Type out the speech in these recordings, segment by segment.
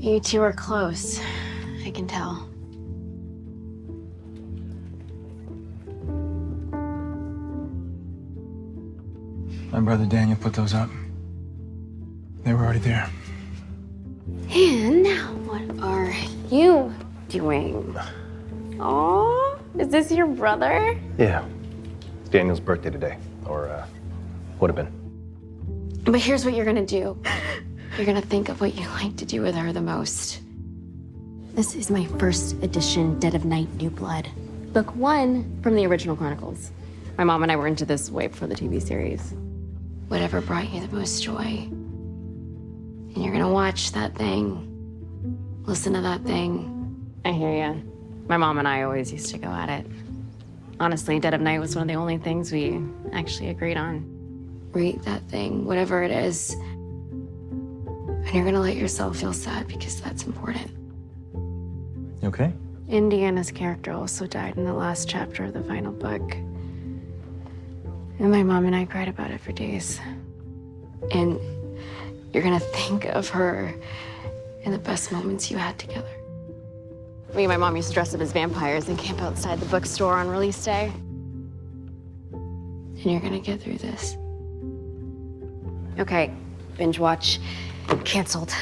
You two are close. I can tell. My brother Daniel put those up. They were already there. And what are you doing? Oh, is this your brother? Yeah. It's Daniel's birthday today. Or, would have been. But here's what you're gonna do. You're gonna think of what you like to do with her the most. This is my first edition Dead of Night New Blood. Book 1 from the original Chronicles. My mom and I were into this way before the TV series. Whatever brought you the most joy. And you're gonna watch that thing, listen to that thing. I hear ya. My mom and I always used to go at it. Honestly, Dead of Night was one of the only things we actually agreed on. Read that thing, whatever it is. And you're gonna let yourself feel sad because that's important. You okay? Indiana's character also died in the last chapter of the final book. And my mom and I cried about it for days. And you're gonna think of her in the best moments you had together. Me and my mom used to dress up as vampires and camp outside the bookstore on release day. And you're gonna get through this. Okay, binge watch canceled.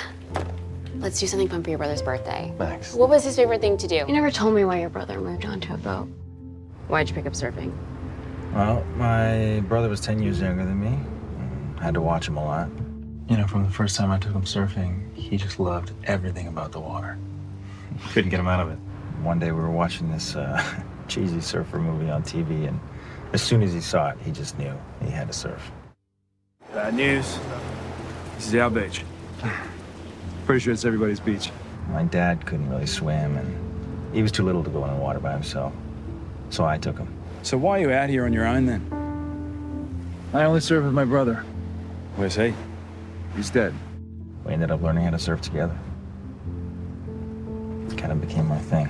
Let's do something fun for your brother's birthday. Max. What was his favorite thing to do? You never told me why your brother moved onto a boat. Why'd you pick up surfing? Well, my brother was 10 years younger than me. I had to watch him a lot. You know, from the first time I took him surfing, he just loved everything about the water. Couldn't get him out of it. One day we were watching this cheesy surfer movie on TV, and as soon as he saw it, he just knew he had to surf. Bad news. This is our beach. Pretty sure it's everybody's beach. My dad couldn't really swim, and he was too little to go in the water by himself. So I took him. So why are you out here on your own then? I only surf with my brother. Where's he? He's dead. We ended up learning how to surf together. It kind of became my thing.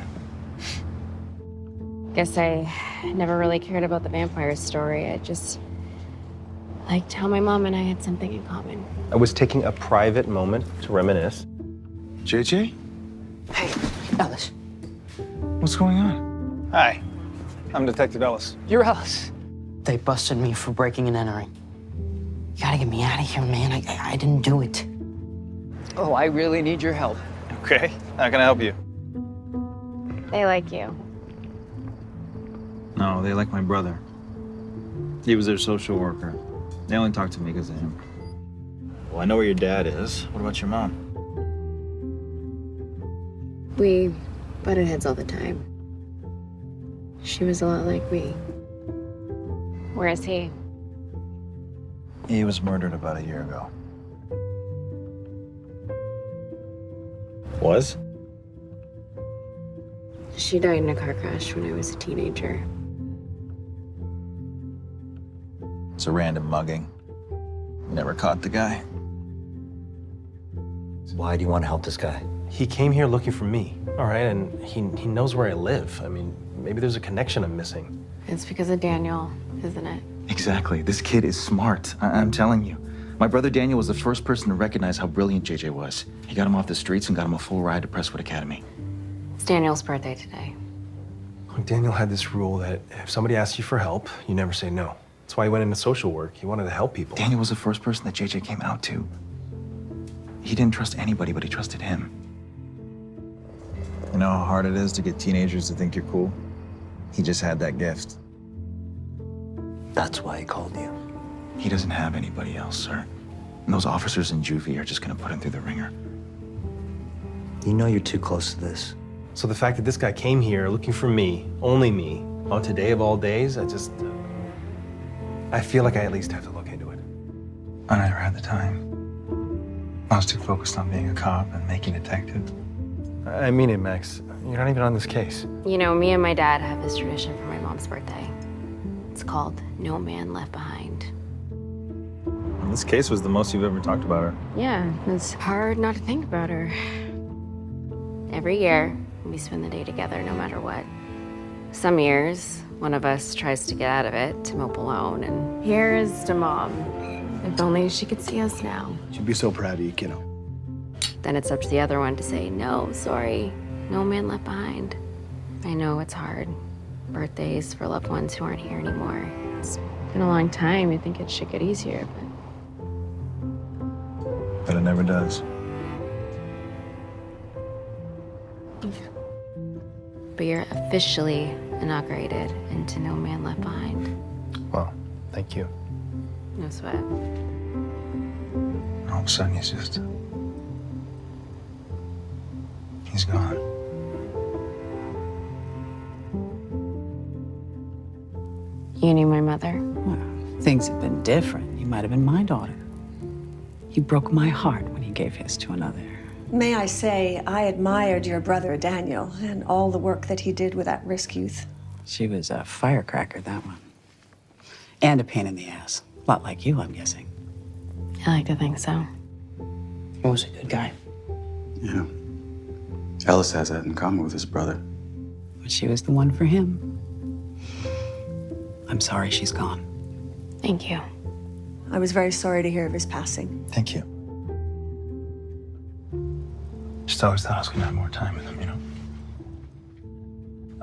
Guess I never really cared about the vampire story. I just liked how my mom and I had something in common. I was taking a private moment to reminisce. JJ? Hey, Ellis. What's going on? Hi. I'm Detective Ellis. You're Ellis. They busted me for breaking and entering. You gotta get me out of here, man. I didn't do it. Oh, I really need your help. Okay, how can I help you? They like you. No, they like my brother. He was their social worker. They only talk to me because of him. Well, I know where your dad is. What about your mom? We butted heads all the time. She was a lot like me. Where is he? He was murdered about a year ago. Was? She died in a car crash when I was a teenager. It's a random mugging. Never caught the guy. Why do you want to help this guy? He came here looking for me, all right? And he knows where I live. I mean, maybe there's a connection I'm missing. It's because of Daniel, isn't it? Exactly. This kid is smart. I'm telling you. My brother Daniel was the first person to recognize how brilliant JJ was. He got him off the streets and got him a full ride to Presswood Academy. It's Daniel's birthday today. Daniel had this rule that if somebody asks you for help, you never say no. That's why he went into social work. He wanted to help people. Daniel was the first person that JJ came out to. He didn't trust anybody, but he trusted him. You know how hard it is to get teenagers to think you're cool? He just had that gift. That's why he called you. He doesn't have anybody else, sir. And those officers in juvie are just gonna put him through the ringer. You know you're too close to this. So the fact that this guy came here looking for me, only me, on today of all days, I feel like I at least have to look into it. I never had the time. I was too focused on being a cop and making detectives. I mean it, Max. You're not even on this case. You know, me and my dad have this tradition for my mom's birthday. It's called No Man Left Behind. This case was the most you've ever talked about her. Yeah, it's hard not to think about her. Every year, we spend the day together no matter what. Some years, one of us tries to get out of it to mope alone, and here's to Mom. If only she could see us now. She'd be so proud of you, kiddo. then it's up to the other one to say, no, sorry, no man left behind. I know it's hard. Birthdays for loved ones who aren't here anymore. It's been a long time. You'd think it should get easier, But it never does. but you're officially inaugurated into No Man Left Behind. Well, thank you. No sweat. All of a sudden, he's gone. You knew my mother? Well, things have been different. You might have been my daughter. He broke my heart when he gave his to another. May I say, I admired your brother Daniel and all the work that he did with at-risk youth. She was a firecracker, that one. And a pain in the ass. A lot like you, I'm guessing. I like to think so. He was a good guy. Yeah. Ellis has that in common with his brother. But she was the one for him. I'm sorry she's gone. Thank you. I was very sorry to hear of his passing. Thank you. Just always thought I was gonna have more time with him, you know?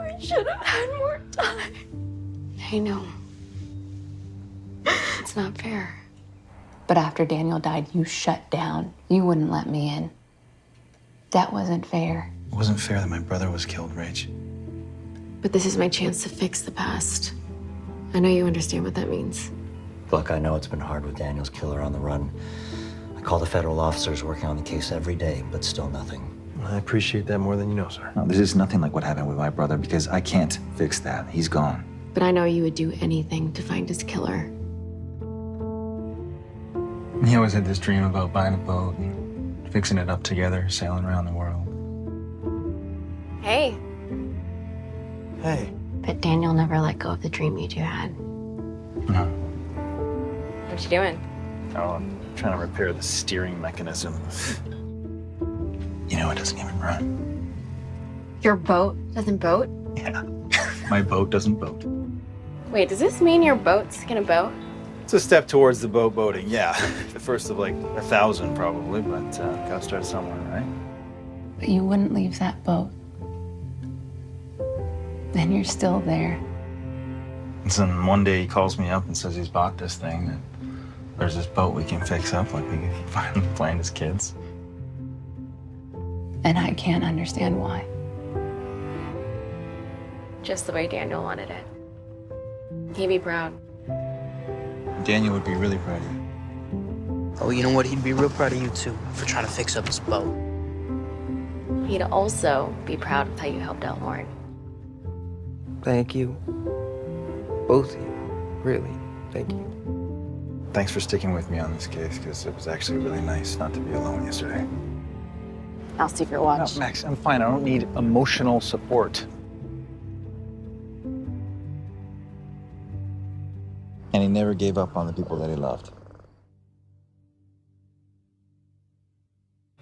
I should have had more time. I know. It's not fair. But after Daniel died, you shut down. You wouldn't let me in. That wasn't fair. It wasn't fair that my brother was killed, Rach. But this is my chance to fix the past. I know you understand what that means. Look, I know it's been hard with Daniel's killer on the run. I call the federal officers working on the case every day, but still nothing. I appreciate that more than you know, sir. No, this is nothing like what happened with my brother because I can't fix that. He's gone. But I know you would do anything to find his killer. He always had this dream about buying a boat and fixing it up together, sailing around the world. Hey. Hey. But Daniel never let go of the dream you two had. No. What you doing? Oh, I'm trying to repair the steering mechanism. You know, it doesn't even run. Your boat doesn't boat? Yeah. My boat doesn't boat. Wait, does this mean your boat's gonna boat? It's a step towards the boating, yeah. The first of like 1,000 probably, but gotta start somewhere, right? But you wouldn't leave that boat. Then you're still there. And then one day he calls me up and says he's bought this thing, that there's this boat we can fix up like we can finally find his kids. And I can't understand why. Just the way Daniel wanted it. He'd be proud. Daniel would be really proud of you. Oh, you know what? He'd be real proud of you, too, for trying to fix up his boat. He'd also be proud of how you helped out Lauren. Thank you. Both of you. Really. Thank you. Thanks for sticking with me on this case, because it was actually really nice not to be alone yesterday. I'll secret watch. No, Max, I'm fine. I don't need emotional support. And he never gave up on the people that he loved.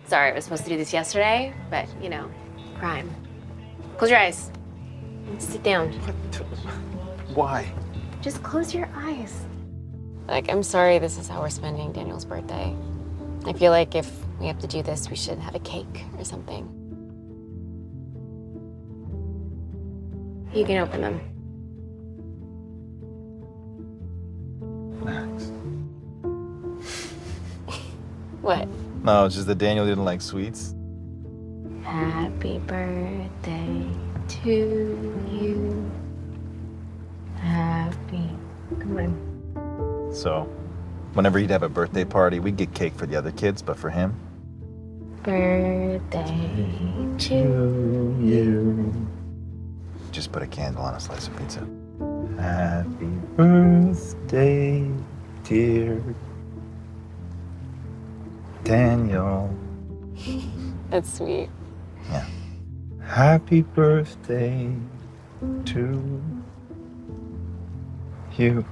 Sorry, I was supposed to do this yesterday, but, you know, crime. Close your eyes. Sit down. Why? Just close your eyes. Like, I'm sorry this is how we're spending Daniel's birthday. I feel like if we have to do this, we should have a cake or something. You can open them. Max. What? No, it's just that Daniel didn't like sweets. Happy birthday to you. Happy. Come on. So, whenever he'd have a birthday party, we'd get cake for the other kids, but for him? Birthday to you. Just put a candle on a slice of pizza. Happy birthday, dear Daniel. That's sweet. Yeah. Happy birthday to you.